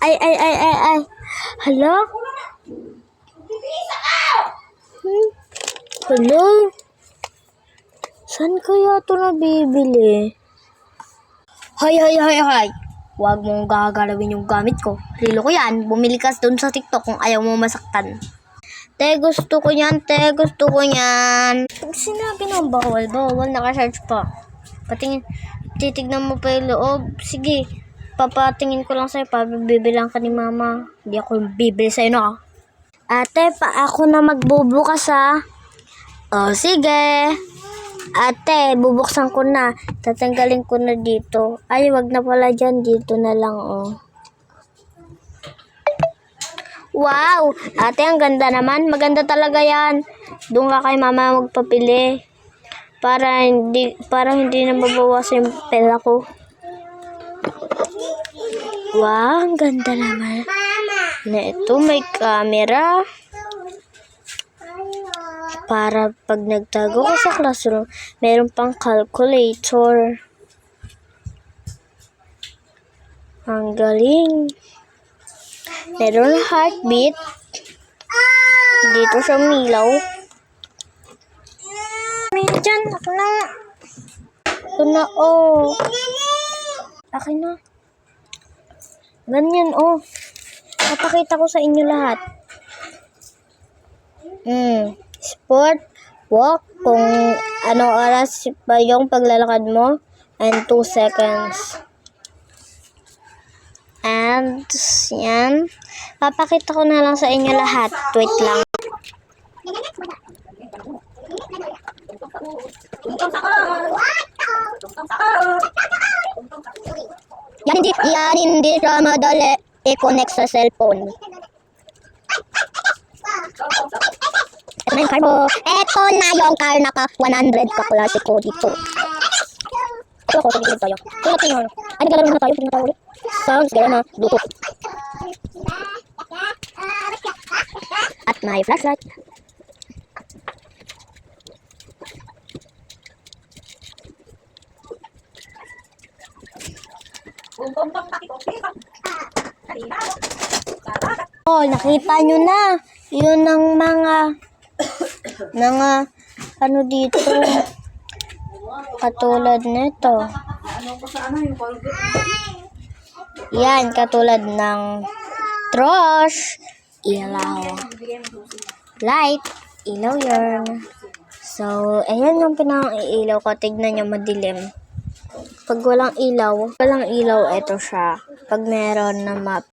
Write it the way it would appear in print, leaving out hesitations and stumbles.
Ay. Hala? Hala? Saan kaya ito nabibili? Hay. Huwag mong gagalawin yung gamit ko. Lilo ko yan. Bumili ka doon sa TikTok kung ayaw mo masaktan. Te, gusto ko yan. Pag sinabi ng bawal, naka-search pa. Titignan mo pa yung loob. Sige, papatingin ko lang sa'yo. Pabibilang ka ni mama. Hindi ako bibili sa'yo na. Ate, ako na magbubukas ha. O, sige. Ate, bubuksan ko na. Tatanggalin ko na dito. Ay, wag na pala dyan. Dito na lang, oh. Wow! Ate, ang ganda naman. Maganda talaga yan. Doon ka kay mama magpapili. Para hindi na mabawasan yung pera ko. Wow, ang ganda naman. Na ito, may camera. Para pag nagtago ka sa classroom, meron pang calculator. Ang galing. Meron heartbeat. Dito sa milaw. Diyan, ako na. Ito na, oh. Akin na. Ganyan, oh. Napakita ko sa inyo lahat. Sport, walk, kung ano oras pa yung paglalakad mo, and 2 seconds. And, yan. Papakita ko na lang sa inyo lahat. Wait lang. Yan hindi siya madali i-connect sa cellphone. Ito na yung car mo. Ito na yung car na ka 100 kaklase ko dito. Ito ako, tigil tayo. Ay, naglalaro na tayo. Tigil tayo ulit. Sounds, gano'n na. Bluetooth. At may flashlight. Oh, nakita nyo na. Yun ang mga ano dito. Katulad nito. Yan, katulad ng troush, ilaw, light, ilaw yun. So, ayan yung pinang-iilaw ko. Tignan nyo, madilim. Pag walang ilaw, ito siya. Pag meron na map,